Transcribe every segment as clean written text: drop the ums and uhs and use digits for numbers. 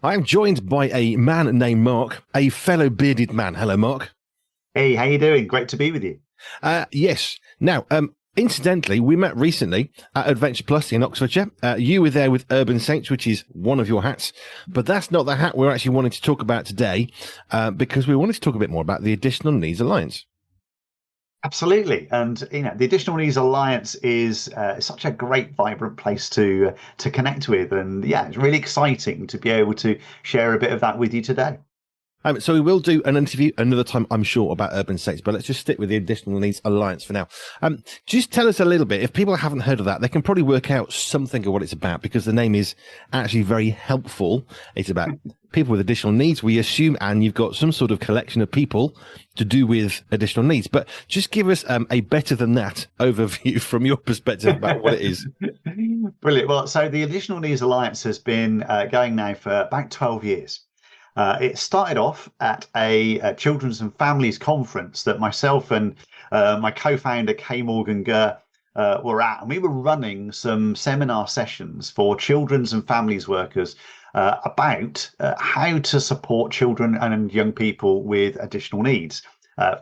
I'm joined by a man named Mark, a fellow bearded man. Hello, Mark. Hey, how you doing? Great to be with you. Yes. Now, incidentally, we met recently at Adventure Plus in Oxfordshire. You were there with Urban Saints, which is one of your hats, but that's not the hat we're actually wanting to talk about today, because we wanted to talk a bit more about the Additional Needs Alliance. Absolutely, and the Additional Needs Alliance is such a great, vibrant place to connect with, and yeah, it's really exciting to be able to share a bit of that with you today. So we will do an interview another time, I'm sure, about Urban States, but let's just stick with the Additional Needs Alliance for now. Just tell us a little bit. If people haven't heard of that, they can probably work out something of what it's about, because the name is actually very helpful. It's about people with additional needs, we assume, and you've got some sort of collection of people to do with additional needs. But just give us a better than that overview from your perspective about what it is. Brilliant. Well, so the Additional Needs Alliance has been going now for about 12 years. It started off at a children's and families conference that myself and my co-founder Kay Morgan Gurr were at, and we were running some seminar sessions for children's and families workers about how to support children and young people with additional needs.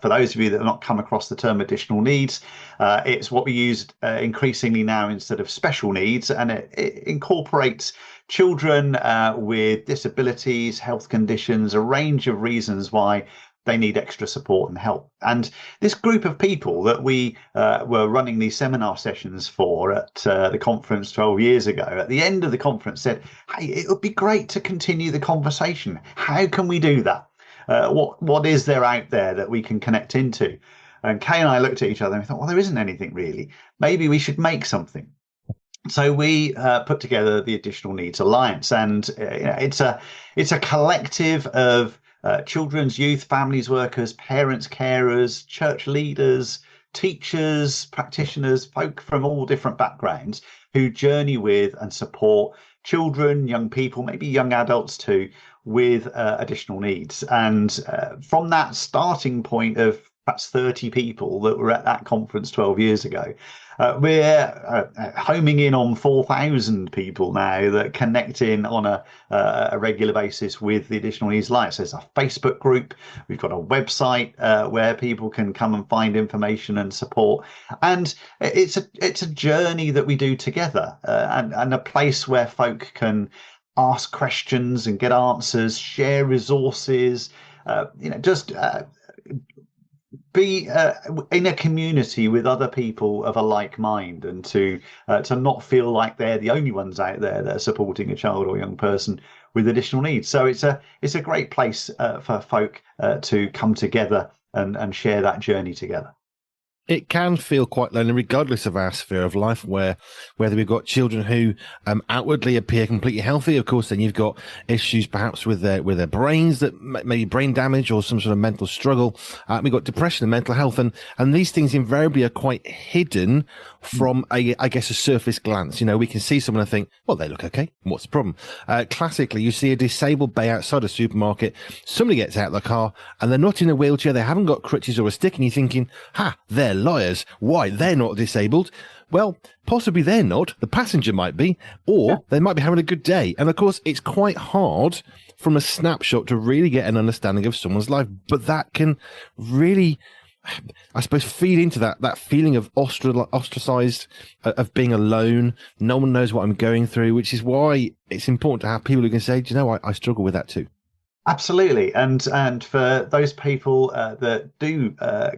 For those of you that have not come across the term additional needs, it's what we use increasingly now instead of special needs, and it incorporates children with disabilities, health conditions, a range of reasons why they need extra support and help. And this group of people that we were running these seminar sessions for at the conference 12 years ago, at the end of the conference said, hey, it would be great to continue the conversation. How can we do that? What is there out there that we can connect into? And Kay and I looked at each other and we thought, well, there isn't anything really. Maybe we should make something. So we put together the Additional Needs Alliance, and it's a collective of children's, youth, families workers, parents, carers, church leaders, teachers, practitioners, folk from all different backgrounds who journey with and support children, young people, maybe young adults too, with additional needs. And from that starting point of perhaps 30 people that were at that conference 12 years ago, we're homing in on 4,000 people now that connect in on a regular basis with the Additional Needs Alliance. There's a Facebook group. We've got a website where people can come and find information and support. And it's a journey that we do together, and a place where folk can ask questions and get answers, share resources, just be in a community with other people of a like mind, and to not feel like they're the only ones out there that are supporting a child or young person with additional needs. So it's a great place for folk to come together and share that journey together. It can feel quite lonely, regardless of our sphere of life, whether we've got children who outwardly appear completely healthy. Of course, then you've got issues perhaps with their brains, that maybe brain damage or some sort of mental struggle. We've got depression and mental health, and these things invariably are quite hidden from I guess a surface glance. We can see someone and think, well, they look okay. What's the problem? Classically, you see a disabled bay outside a supermarket. Somebody gets out of the car and they're not in a wheelchair. They haven't got crutches or a stick, and you're thinking, they're liars. Why? They're not disabled. Well, possibly they're not. The passenger might be, or they might be having a good day. And of course, it's quite hard from a snapshot to really get an understanding of someone's life. But that can really, I suppose, feed into that feeling of ostracized, of being alone. No one knows what I'm going through, which is why it's important to have people who can say, do you know, I struggle with that too. Absolutely, and for those people that do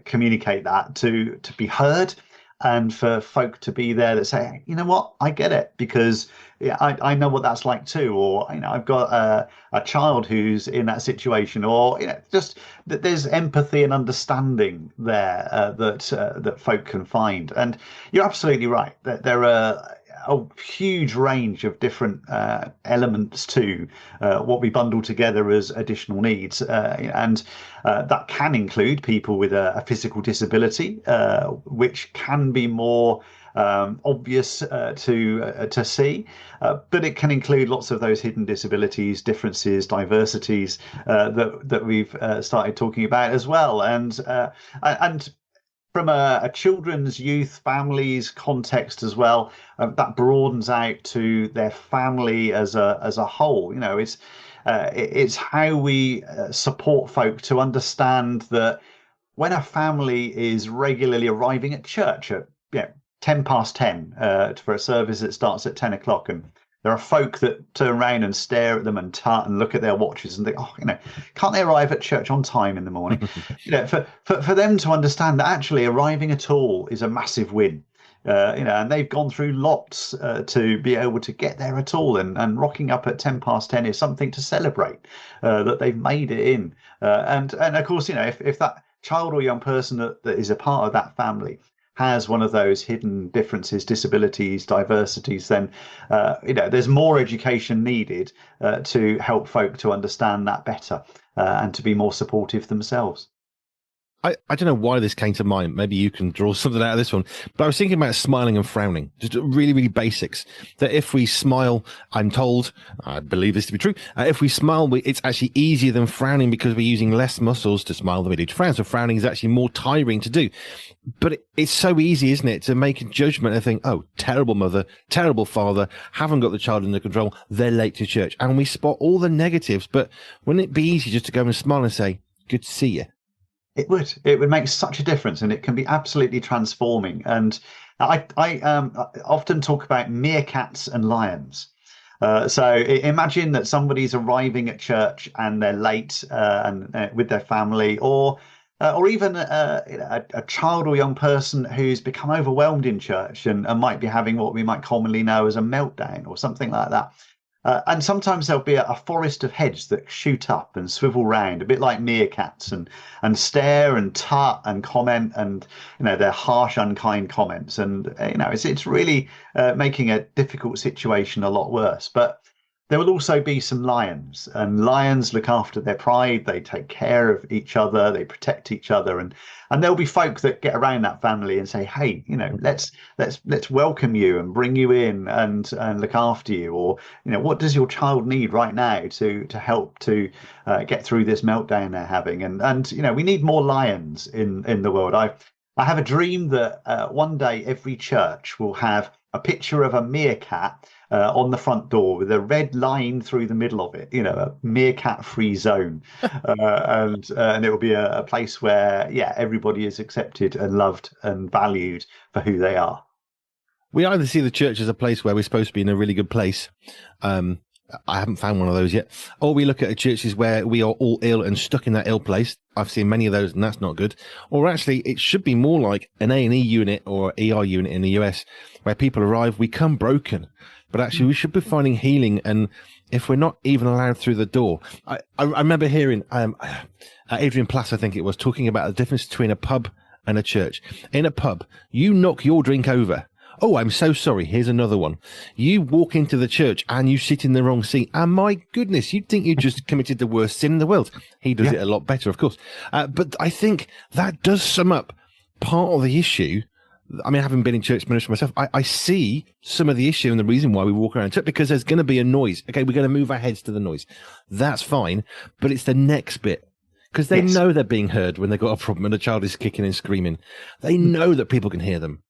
communicate that to be heard, and for folk to be there that say, you know what, I get it, because I know what that's like too, or I've got a child who's in that situation, or just that there's empathy and understanding there that folk can find. And you're absolutely right that there are a huge range of different elements to what we bundle together as additional needs, and that can include people with a physical disability, which can be more obvious to see, but it can include lots of those hidden disabilities, differences, diversities that we've started talking about as well, and from a children's, youth, families context as well, that broadens out to their family as a whole. It's how we support folk to understand that when a family is regularly arriving at church at 10 past 10 for a service that starts at 10 o'clock, and there are folk that turn around and stare at them and tut and look at their watches and think, oh, can't they arrive at church on time in the morning? For them to understand that actually arriving at all is a massive win. And they've gone through lots to be able to get there at all, and rocking up at 10 past 10 is something to celebrate that they've made it in. And of course, if that child or young person that is a part of that family has one of those hidden differences, disabilities, diversities, then there's more education needed to help folk to understand that better and to be more supportive themselves. I don't know why this came to mind. Maybe you can draw something out of this one. But I was thinking about smiling and frowning, just really, really basics. That if we smile, I'm told, I believe this to be true, if we smile, it's actually easier than frowning because we're using less muscles to smile than we do to frown. So frowning is actually more tiring to do. But it's so easy, isn't it, to make a judgment and think, oh, terrible mother, terrible father, haven't got the child under control, they're late to church. And we spot all the negatives. But wouldn't it be easy just to go and smile and say, good to see you? It would. It would make such a difference, and it can be absolutely transforming. And I often talk about meerkats and lions. So imagine that somebody's arriving at church and they're late and with their family, or even a child or young person who's become overwhelmed in church and might be having what we might commonly know as a meltdown or something like that. And sometimes there'll be a forest of heads that shoot up and swivel round, a bit like meerkats, and stare and tut and comment, and they're harsh, unkind comments, and it's really making a difficult situation a lot worse. But there will also be some lions, and lions look after their pride. They take care of each other. They protect each other, and there'll be folk that get around that family and say, "Hey, let's welcome you and bring you in and look after you." Or, what does your child need right now to help to get through this meltdown they're having? And we need more lions in the world. I have a dream that one day every church will have a picture of a meerkat on the front door with a red line through the middle of it, a meerkat-free zone, and it will be a place where, everybody is accepted and loved and valued for who they are. We either see the church as a place where we're supposed to be in a really good place. I haven't found one of those yet. Or we look at churches where we are all ill and stuck in that ill place. I've seen many of those, and that's not good. Or actually, it should be more like an A&E unit or ER unit in the US, where people arrive, we come broken. But actually, we should be finding healing. And if we're not even allowed through the door, I remember hearing Adrian Plass, I think it was, talking about the difference between a pub and a church. In a pub, you knock your drink over. Oh, I'm so sorry. Here's another one. You walk into the church and you sit in the wrong seat. And my goodness, you'd think you just committed the worst sin in the world. He does it a lot better, of course. But I think that does sum up part of the issue. I mean, having been in church ministry myself, I see some of the issue and the reason why we walk around church, because there's going to be a noise. Okay, we're going to move our heads to the noise. That's fine. But it's the next bit. Because they know they're being heard when they've got a problem and a child is kicking and screaming. They know that people can hear them.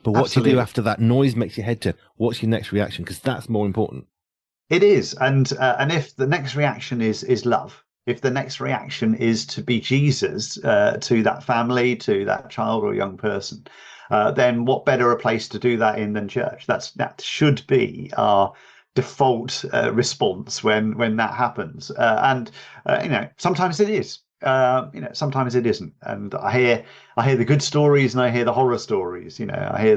But what do you do after that noise makes your head turn? What's your next reaction? Because that's more important. It is. And if the next reaction is love, if the next reaction is to be Jesus to that family, to that child or young person, then what better a place to do that in than church? That should be our default response when that happens. And sometimes it is. Sometimes it isn't, and I hear the good stories and I hear the horror stories. I hear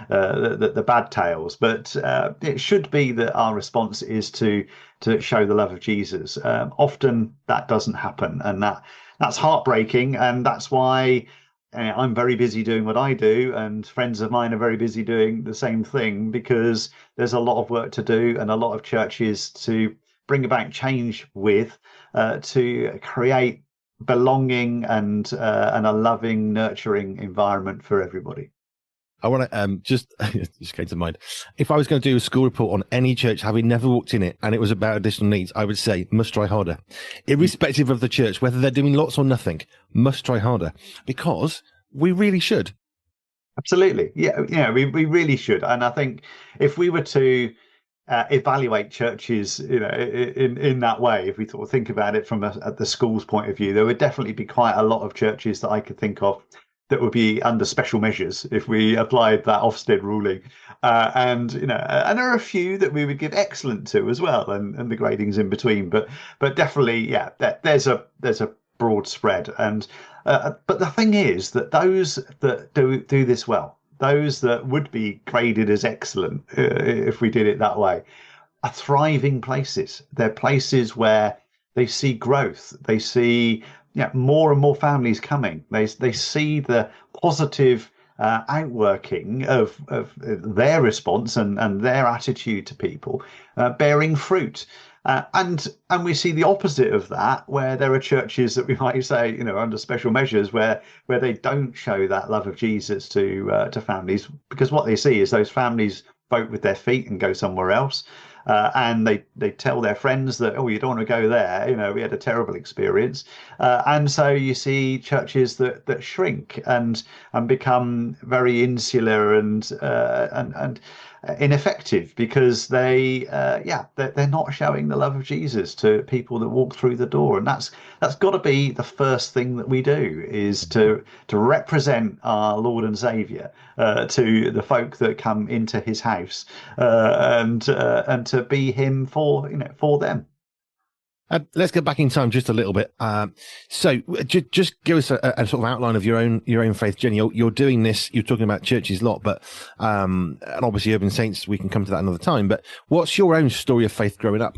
the bad tales, but it should be that our response is to show the love of Jesus. Often that doesn't happen, and that's heartbreaking, and that's why I'm very busy doing what I do, and friends of mine are very busy doing the same thing, because there's a lot of work to do and a lot of churches to bring about change with, to create belonging and a loving, nurturing environment for everybody. I want to just came to mind. If I was going to do a school report on any church, having never walked in it, and it was about additional needs, I would say must try harder, irrespective of the church, whether they're doing lots or nothing. Must try harder, because We really should. Absolutely. Yeah, we really should. And I think if we were to evaluate churches, in that way, if we sort of think about it from at the school's point of view, there would definitely be quite a lot of churches that I could think of that would be under special measures if we applied that Ofsted ruling. And there are a few that we would give excellent to as well, and the gradings in between. But definitely, yeah, there's a broad spread. And but the thing is that those that do this well, those that would be graded as excellent if we did it that way, are thriving places. They're places where they see growth. They see, more and more families coming. They see the positive outworking of their response and their attitude to people bearing fruit. And we see the opposite of that, where there are churches that we might say, under special measures, where they don't show that love of Jesus to families, because what they see is those families vote with their feet and go somewhere else. And they tell their friends that, oh, you don't want to go there. We had a terrible experience. And so you see churches that shrink and become very insular and ineffective, because they're not showing the love of Jesus to people that walk through the door. And that's got to be the first thing that we do, is to represent our Lord and Savior to the folk that come into His house, and to be Him for them. Let's get back in time just a little bit. Just give us a sort of outline of your own faith journey. You're doing this. You're talking about churches a lot, but and obviously Urban Saints. We can come to that another time. But what's your own story of faith growing up?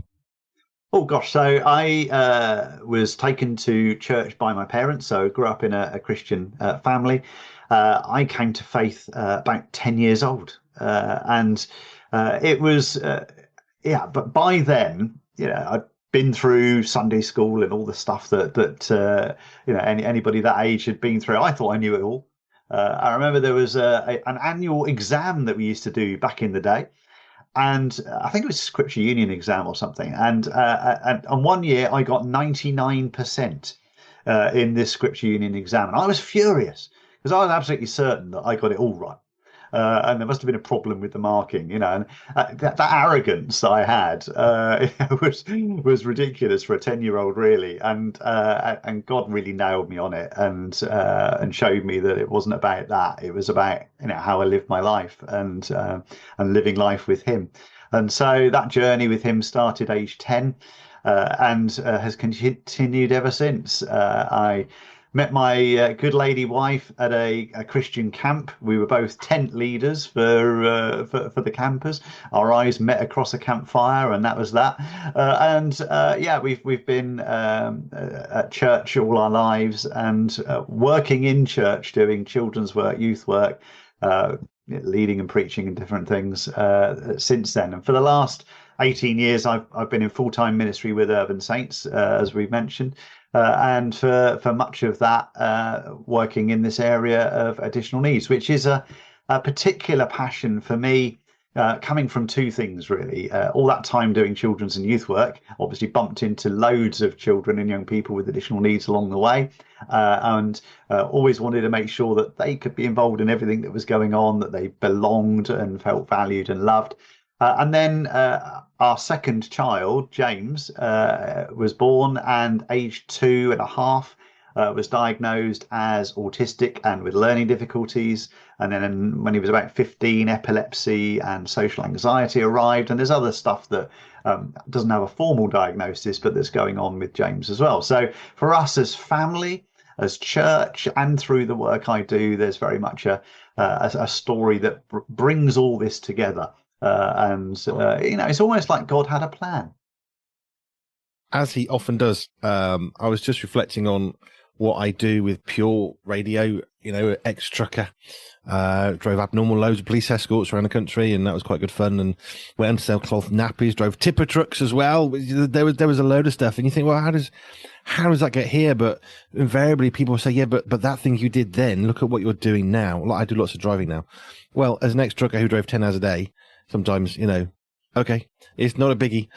Oh gosh, so I was taken to church by my parents. So I grew up in a Christian family. I came to faith about 10 years old, and it was yeah. But by then, I'd been through Sunday school and all the stuff that anybody that age had been through. I thought I knew it all. I remember there was an annual exam that we used to do back in the day, and I think it was a Scripture Union exam or something. And one year I got 99% in this Scripture Union exam, and I was furious because I was absolutely certain that I got it all right. And there must have been a problem with the marking, and that arrogance that I had was ridiculous for a 10-year-old, really. And God really nailed me on it, and showed me that it wasn't about that. It was about how I lived my life, and living life with Him. And so that journey with Him started age 10, and has continued ever since. I met my good lady wife at a Christian camp. We were both tent leaders for the campers. Our eyes met across a campfire, and that was that. We've been at church all our lives, and working in church, doing children's work, youth work, leading and preaching and different things since then. And for the last 18 years, I've been in full-time ministry with Urban Saints, as we've mentioned. And for much of that, working in this area of additional needs, which is a particular passion for me, coming from two things, really. All that time doing children's and youth work, obviously bumped into loads of children and young people with additional needs along the way, and always wanted to make sure that they could be involved in everything that was going on, that they belonged and felt valued and loved. And then our second child, James, was born, and aged 2.5, was diagnosed as autistic and with learning difficulties. And then when he was about 15, epilepsy and social anxiety arrived. And there's other stuff that doesn't have a formal diagnosis, but that's going on with James as well. So for us as family, as church, and through the work I do, there's very much a story that brings all this together. It's almost like God had a plan. As He often does. I was just reflecting on what I do with Pure Radio, ex-trucker. Drove abnormal loads of police escorts around the country, and that was quite good fun. And went on to sell cloth nappies, drove tipper trucks as well. There was a load of stuff, and you think, well, how does that get here? But invariably people say, yeah, but that thing you did then, look at what you're doing now. Like, I do lots of driving now. Well, as an ex-trucker who drove 10 hours a day, sometimes, okay, it's not a biggie,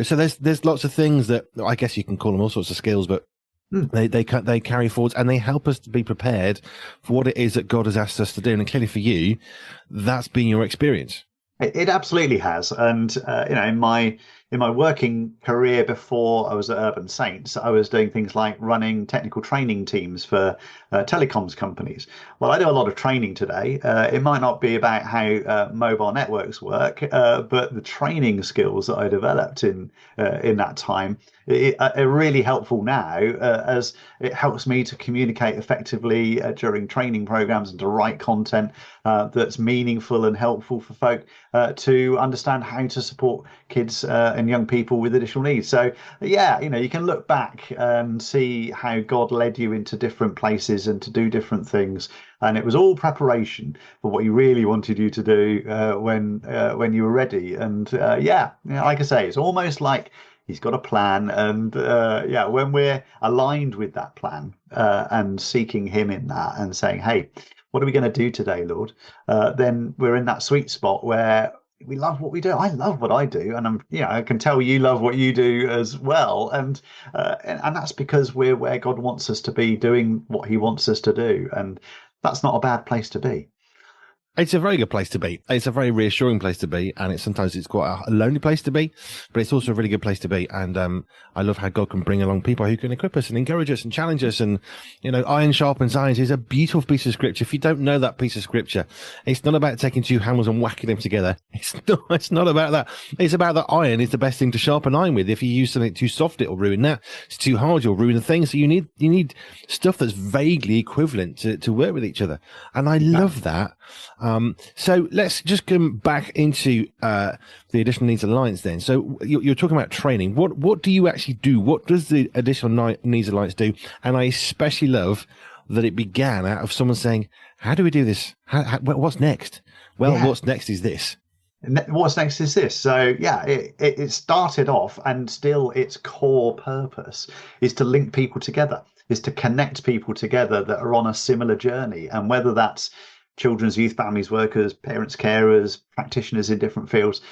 so there's lots of things that I guess you can call them all sorts of skills, but Hmm. They carry forwards and they help us to be prepared for what it is that God has asked us to do. And clearly for you, that's been your experience. It absolutely has, and in my working career before I was at Urban Saints, I was doing things like running technical training teams for telecoms companies. Well, I do a lot of training today. It might not be about how mobile networks work, but the training skills that I developed in that time are really helpful now, as it helps me to communicate effectively during training programs and to write content that's meaningful and helpful for folk to understand how to support kids and young people with additional needs. So, yeah, you can look back and see how God led you into different places and to do different things. And it was all preparation for what He really wanted you to do when you were ready. And like I say, it's almost like He's got a plan. And when we're aligned with that plan and seeking Him in that and saying, hey, what are we going to do today, Lord? Then we're in that sweet spot where we love what we do. I love what I do, and I can tell you love what you do as well. And that's because we're where God wants us to be, doing what He wants us to do, and that's not a bad place to be. It's a very good place to be. It's a very reassuring place to be, and sometimes it's quite a lonely place to be, but it's also a really good place to be. And I love how God can bring along people who can equip us and encourage us and challenge us. And iron sharpens iron is a beautiful piece of scripture. If you don't know that piece of scripture, it's not about taking two hammers and whacking them together. It's not. It's not about that. It's about that iron is the best thing to sharpen iron with. If you use something too soft, it'll ruin that. It's too hard, you'll ruin the thing. So you need stuff that's vaguely equivalent to work with each other. And I love that. So let's just come back into the Additional Needs Alliance then. So you're talking about training. What do you actually do? What does the Additional Needs Alliance do? And I especially love that it began out of someone saying, how do we do this? What's next? Well, what's next is this. What's next is this. So yeah, it started off, and still its core purpose is to link people together, is to connect people together that are on a similar journey. And whether that's children's youth families workers, parents, carers, practitioners in different fields,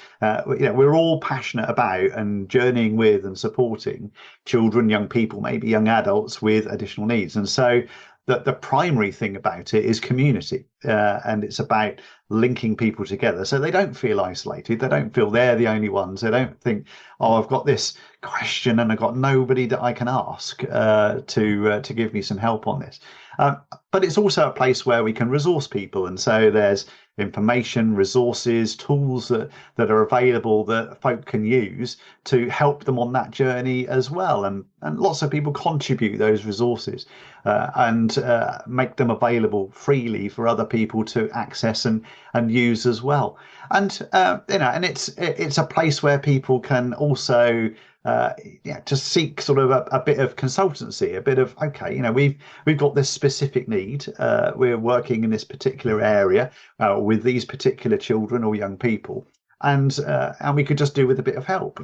we're all passionate about and journeying with and supporting children, young people, maybe young adults with additional needs. And so the primary thing about it is community, and it's about linking people together so they don't feel isolated. They don't feel they're the only ones. They don't think, oh, I've got this question and I've got nobody that I can ask to give me some help on this. But it's also a place where we can resource people. And so there's information, resources, tools that are available that folk can use to help them on that journey as well. And lots of people contribute those resources and make them available freely for other people to access and use as well. And and it's a place where people can also to seek sort of a bit of consultancy, a bit of, okay, we've got this specific need, we're working in this particular area with these particular children or young people, and we could just do with a bit of help.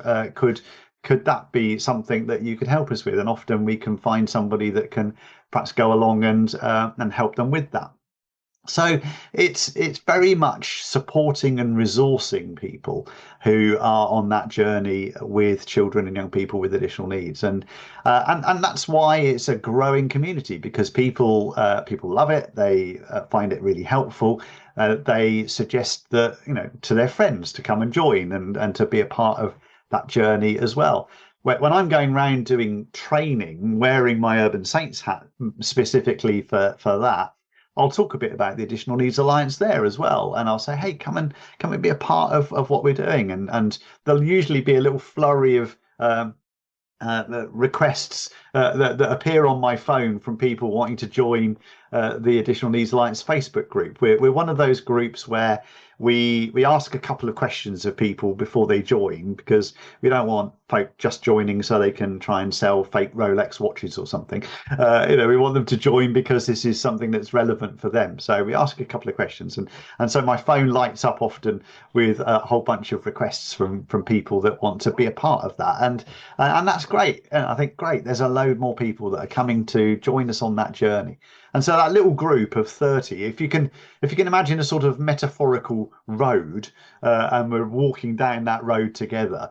Could that be something that you could help us with? And often we can find somebody that can perhaps go along and help them with that. So it's very much supporting and resourcing people who are on that journey with children and young people with additional needs, and that's why it's a growing community, because people love it. They find it really helpful. They suggest that to their friends to come and join and to be a part of that journey as well. When I'm going around doing training, wearing my Urban Saints hat specifically for that, I'll talk a bit about the Additional Needs Alliance there as well. And I'll say, hey, come and be a part of what we're doing. And there'll usually be a little flurry of the requests that appear on my phone from people wanting to join the Additional Needs Alliance Facebook group. We're one of those groups where we ask a couple of questions of people before they join, because we don't want folk just joining so they can try and sell fake Rolex watches or something. We want them to join because this is something that's relevant for them. So we ask a couple of questions, and so my phone lights up often with a whole bunch of requests from people that want to be a part of that, and that's great. And I think great, there's a load more people that are coming to join us on that journey. And so that little group of 30, if you can imagine a sort of metaphorical road, and we're walking down that road together,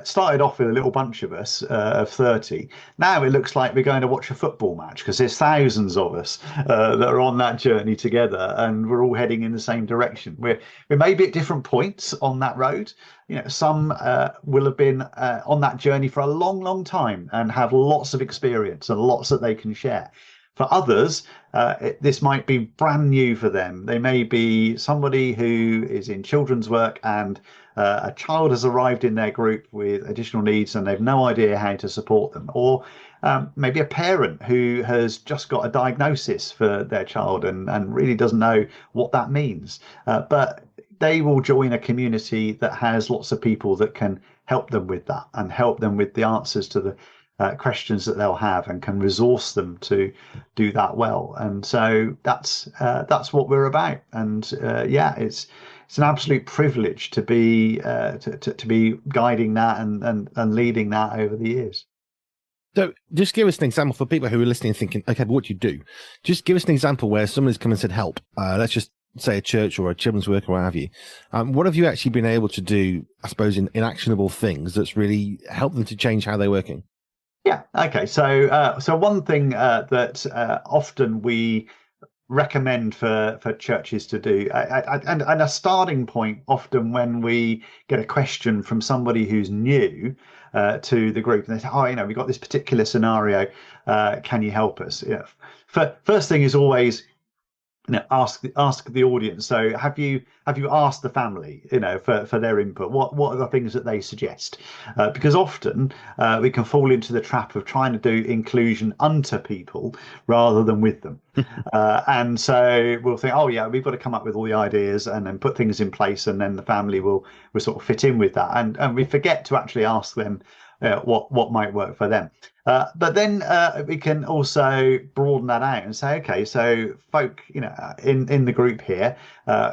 Started off with a little bunch of us of 30. Now it looks like we're going to watch a football match because there's thousands of us that are on that journey together, and we're all heading in the same direction. We may be at different points on that road. Some will have been on that journey for a long, long time and have lots of experience and lots that they can share. For others, this might be brand new for them. They may be somebody who is in children's work, and a child has arrived in their group with additional needs and they've no idea how to support them. Or maybe a parent who has just got a diagnosis for their child and really doesn't know what that means. But they will join a community that has lots of people that can help them with that and help them with the answers to the questions that they'll have, and can resource them to do that well. And so that's what we're about. And yeah, it's an absolute privilege to be to be guiding that and leading that over the years. So just give us an example for people who are listening and thinking, okay, but what do you do? Just give us an example where someone's come and said, help. Let's just say a church or a children's work or what have you. What have you actually been able to do, I suppose, in actionable things that's really helped them to change how they're working? Yeah. Okay. So one thing that often we recommend for churches to do, and a starting point often when we get a question from somebody who's new to the group, and they say, "Oh, we've got this particular scenario. Can you help us?" Yeah. First thing is always, ask the audience. So have you asked the family, for their input? What are the things that they suggest? Because often we can fall into the trap of trying to do inclusion unto people rather than with them. And so we'll think, oh yeah, we've got to come up with all the ideas and then put things in place, and then the family will sort of fit in with that, and we forget to actually ask them what might work for them. But then we can also broaden that out and say, okay, so folk, in the group here,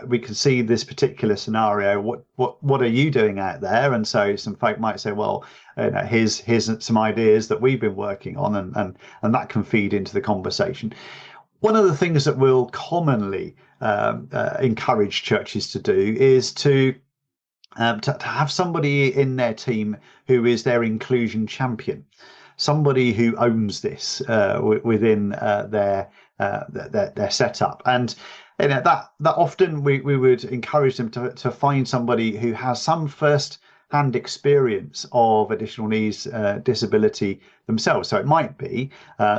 we can see this particular scenario. What are you doing out there? And so some folk might say, well, here's some ideas that we've been working on, and that can feed into the conversation. One of the things that we'll commonly encourage churches to do is to have somebody in their team who is their inclusion champion, somebody who owns this within their setup. And that often we would encourage them to find somebody who has some first-hand experience of additional needs disability themselves. So it might be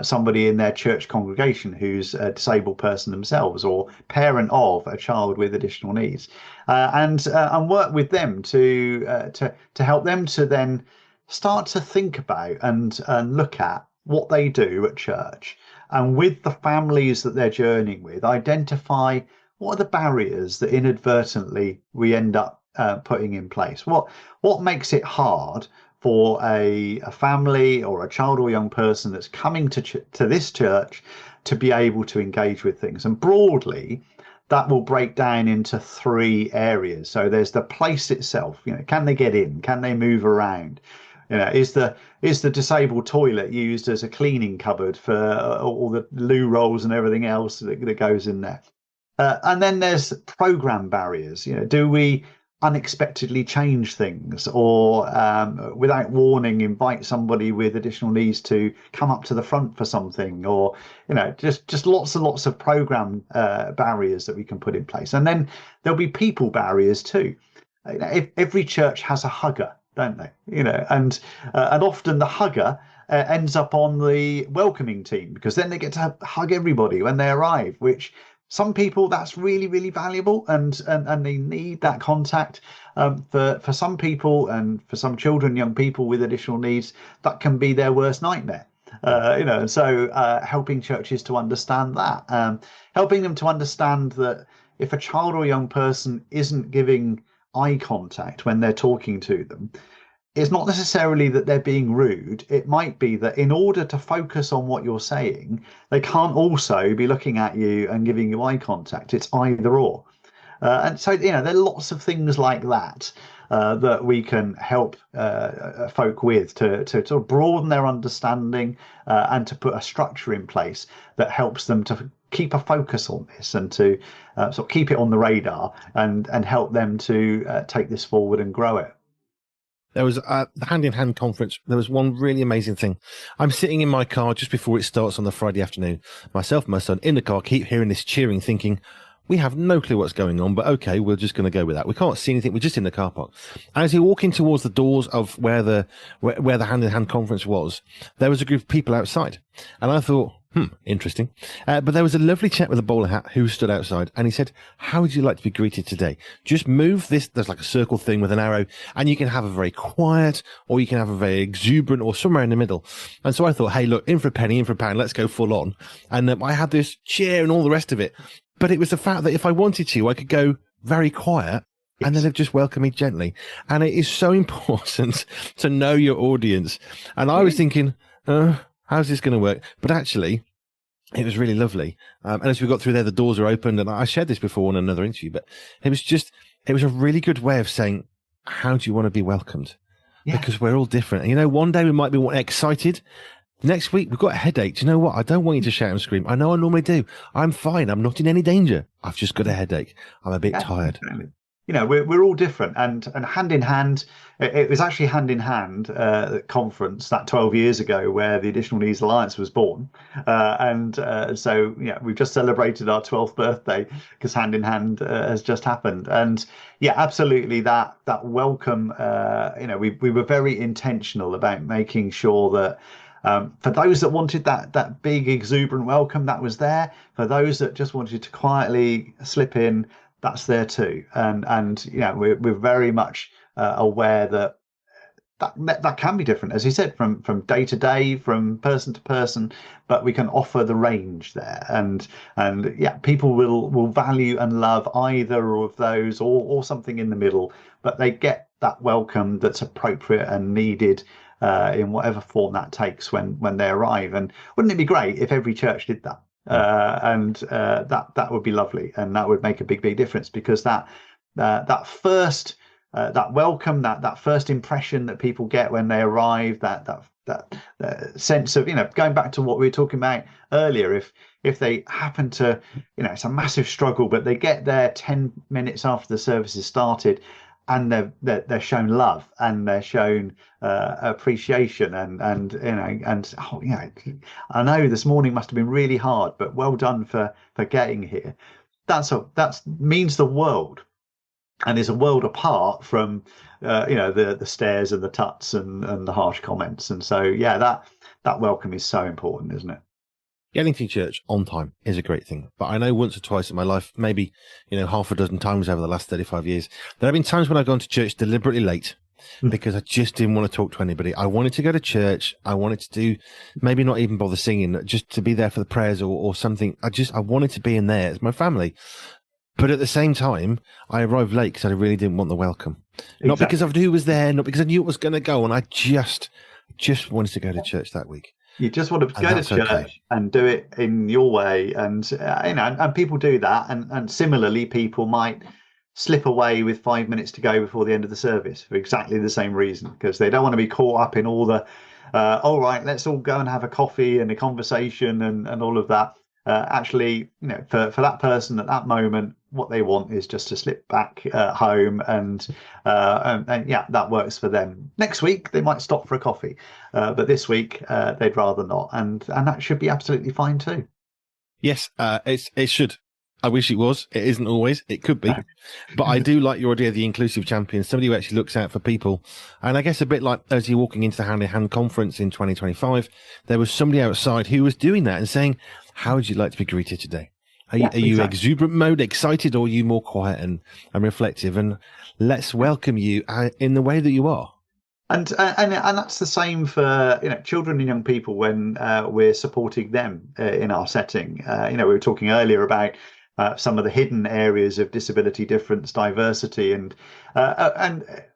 somebody in their church congregation who's a disabled person themselves, or parent of a child with additional needs, and work with them to help them to then start to think about and look at what they do at church, and with the families that they're journeying with, identify what are the barriers that inadvertently we end up putting in place. What makes it hard for a family or a child or young person that's coming to this church to be able to engage with things? And broadly, that will break down into 3 areas. So there's the place itself. Can they get in? Can they move around? Is the disabled toilet used as a cleaning cupboard for all the loo rolls and everything else that goes in there? And then there's program barriers. Do we unexpectedly change things, or without warning invite somebody with additional needs to come up to the front for something, or just lots and lots of program barriers that we can put in place. And then there'll be people barriers too. Every church has a hugger, don't they? And often the hugger ends up on the welcoming team, because then they get to hug everybody when they arrive, which some people, that's really, really valuable, and they need that contact. For some people, and for some children, young people with additional needs, that can be their worst nightmare. So helping churches to understand that, helping them to understand that if a child or young person isn't giving eye contact when they're talking to them, it's not necessarily that they're being rude. It might be that in order to focus on what you're saying, they can't also be looking at you and giving you eye contact. It's either or. And so, there are lots of things like that that we can help folk with to sort of broaden their understanding and to put a structure in place that helps them to keep a focus on this, and to sort of keep it on the radar, and help them to take this forward and grow it. There was the hand in hand conference. There was one really amazing thing. I'm sitting in my car just before it starts on the Friday afternoon. Myself and my son in the car keep hearing this cheering, thinking, we have no clue what's going on, but okay, we're just going to go with that. We can't see anything. We're just in the car park. And as you're walking towards the doors of where the hand in hand conference was, there was a group of people outside. And I thought, interesting. But there was a lovely chap with a bowler hat who stood outside, and he said, how would you like to be greeted today? Just move this. There's like a circle thing with an arrow, and you can have a very quiet, or you can have a very exuberant, or somewhere in the middle. And so I thought, hey, look, in for a penny, in for a pound, let's go full on. And I had this cheer and all the rest of it. But it was the fact that if I wanted to, I could go very quiet, and then they'd just welcome me gently. And it is so important to know your audience. And I was thinking, how's this going to work? But actually, it was really lovely. And as we got through there, the doors are opened. And I shared this before in another interview, but it was a really good way of saying, how do you want to be welcomed? Yeah. Because we're all different. And, one day we might be excited. Next week, we've got a headache. Do you know what? I don't want you to shout and scream. I know I normally do. I'm fine. I'm not in any danger. I've just got a headache. I'm a bit tired. Definitely. We're all different, and hand in hand. It was actually hand in hand conference that 12 years ago where the Additional Needs Alliance was born, so we've just celebrated our 12th birthday because hand in hand has just happened, and absolutely that welcome. We were very intentional about making sure that. For those that wanted that big exuberant welcome, that was there. For those that just wanted to quietly slip in, that's there too. And we're very much aware that can be different, as you said, from day to day, from person to person, but we can offer the range there, and people will value and love either of those or something in the middle, but they get that welcome that's appropriate and needed in whatever form that takes when they arrive. And wouldn't it be great if every church did that? That would be lovely, and that would make a big difference, because that first that welcome, that first impression that people get when they arrive, that sense of going back to what we were talking about earlier, if they happen to it's a massive struggle, but they get there 10 minutes after the service has started, and they're shown love, and they're shown appreciation, and I know this morning must have been really hard, but well done for getting here. That means the world, and is a world apart from the stares and the tuts and the harsh comments. And so that welcome is so important, isn't it? Getting to church on time is a great thing. But I know once or twice in my life, maybe, half a dozen times over the last 35 years, there have been times when I've gone to church deliberately late because I just didn't want to talk to anybody. I wanted to go to church. I wanted to do, maybe not even bother singing, just to be there for the prayers or something. I wanted to be in there. It's my family. But at the same time, I arrived late because I really didn't want the welcome. Exactly. Not because of who was there, not because I knew it was going to go. And I just wanted to go to church that week. You just want to go to church and do it in your way, and and people do that, and similarly, people might slip away with 5 minutes to go before the end of the service for exactly the same reason, because they don't want to be caught up in all the all right, let's all go and have a coffee and a conversation and all of that. Actually, for that person at that moment, what they want is just to slip back home, and that works for them. Next week they might stop for a coffee, but this week they'd rather not, and that should be absolutely fine too. Yes, it should. I wish it was. It isn't always. It could be. But I do like your idea of the inclusive champion, somebody who actually looks out for people. And I guess a bit like as you're walking into the Hand in Hand conference in 2025, there was somebody outside who was doing that and saying, how would you like to be greeted today? Are you exuberant mode, excited, or are you more quiet and reflective? And let's welcome you in the way that you are. And that's the same for children and young people when we're supporting them in our setting. We were talking earlier about some of the hidden areas of disability difference, diversity, and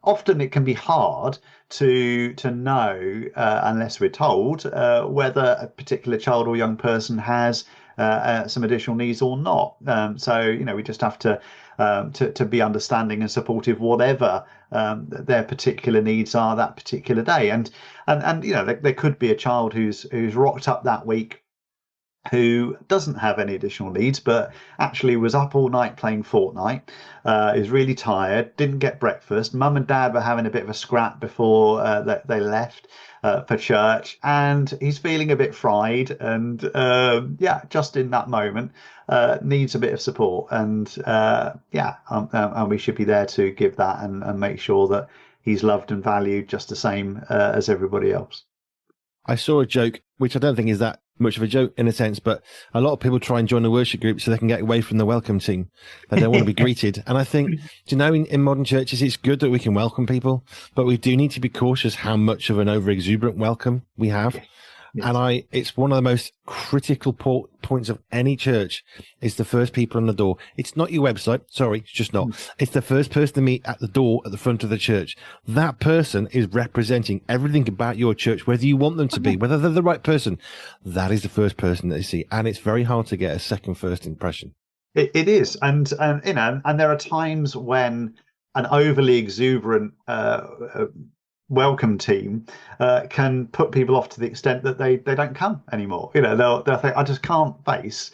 often it can be hard to know unless we're told whether a particular child or young person has some additional needs or not. So we just have to be understanding and supportive, whatever their particular needs are that particular day. And there could be a child who's rocked up that week who doesn't have any additional needs, but actually was up all night playing Fortnite, is really tired, didn't get breakfast. Mum and dad were having a bit of a scrap before they left for church, and he's feeling a bit fried. And yeah, just in that moment, needs a bit of support. And and we should be there to give that and make sure that he's loved and valued just the same as everybody else. I saw a joke, which I don't think is that much of a joke in a sense, but a lot of people try and join the worship group so they can get away from the welcome team. They don't want to be greeted. And I think, in modern churches, it's good that we can welcome people, but we do need to be cautious how much of an over exuberant welcome we have. Yes. And it's one of the most critical points of any church is the first people on the door. It's not your website. Sorry, it's just not. It's the first person to meet at the door at the front of the church. That person is representing everything about your church, whether you want them to be, whether they're the right person. That is the first person that they see. And it's very hard to get a second first impression. It is. And there are times when an overly exuberant, welcome team can put people off to the extent that they don't come anymore. They'll think, I just can't face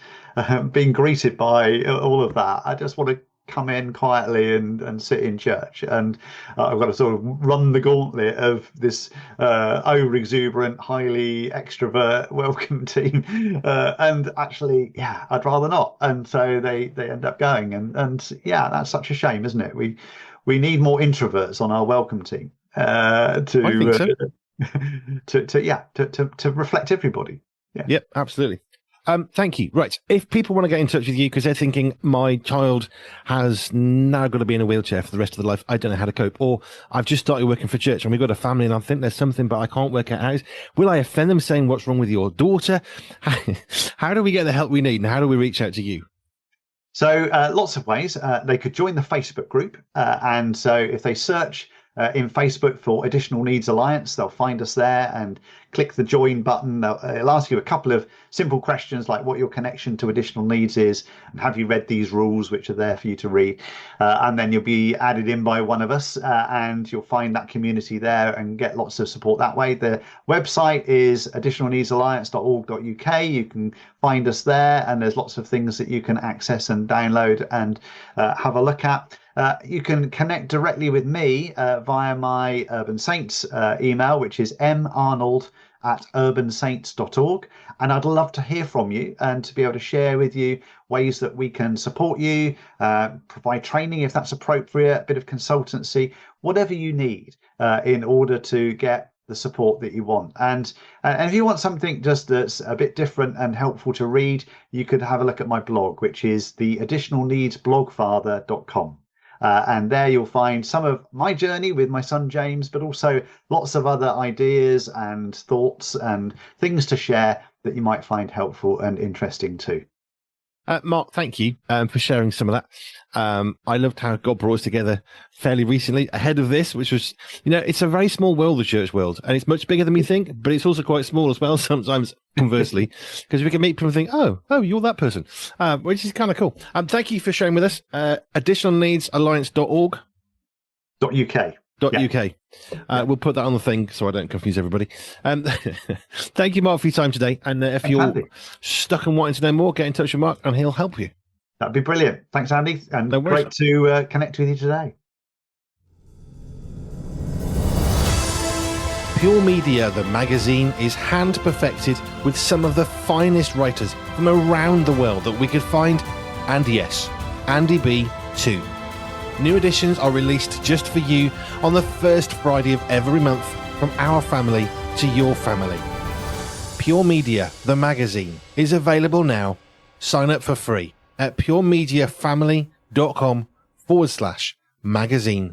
being greeted by all of that. I just want to come in quietly and sit in church, and I've got to sort of run the gauntlet of this over exuberant, highly extrovert welcome team, and actually, yeah, I'd rather not. And so they end up going, and yeah, that's such a shame, isn't it? We need more introverts on our welcome team to reflect everybody. Yeah. Yep, absolutely. Thank you. Right. If people want to get in touch with you because they're thinking my child has now got to be in a wheelchair for the rest of their life, I don't know how to cope, or I've just started working for church and we've got a family and I think there's something, but I can't work it out. Will I offend them saying what's wrong with your daughter? How do we get the help we need and how do we reach out to you? So lots of ways. They could join the Facebook group. And so if they search in Facebook for Additional Needs Alliance, they'll find us there and click the join button. It'll ask you a couple of simple questions like what your connection to additional needs is and have you read these rules, which are there for you to read. And then you'll be added in by one of us and you'll find that community there and get lots of support that way. The website is additionalneedsalliance.org.uk. You can find us there and there's lots of things that you can access and download and have a look at. You can connect directly with me via my Urban Saints email, which is marnold@urbansaints.org. And I'd love to hear from you and to be able to share with you ways that we can support you, provide training if that's appropriate, a bit of consultancy, whatever you need in order to get the support that you want. And if you want something just that's a bit different and helpful to read, you could have a look at my blog, which is the additionalneedsblogfather.com. And there you'll find some of my journey with my son James, but also lots of other ideas and thoughts and things to share that you might find helpful and interesting too. Mark, thank you for sharing some of that. I loved how God brought us together fairly recently ahead of this, which was, it's a very small world, the church world, and it's much bigger than we think, but it's also quite small as well, sometimes conversely, because we can meet people and think, oh, you're that person, which is kind of cool. Thank you for sharing with us. Additionalneedsalliance.org. .uk. .uk. We'll put that on the thing so I don't confuse everybody. Thank you, Mark, for your time today. And if you're stuck and wanting to know more, get in touch with Mark and he'll help you. That'd be brilliant. Thanks, Andy. And great to connect with you today. Pure Media, the magazine, is hand perfected with some of the finest writers from around the world that we could find. And yes, Andy B too. New editions are released just for you on the first Friday of every month from our family to your family. Pure Media, the magazine, is available now. Sign up for free at puremediafamily.com/magazine.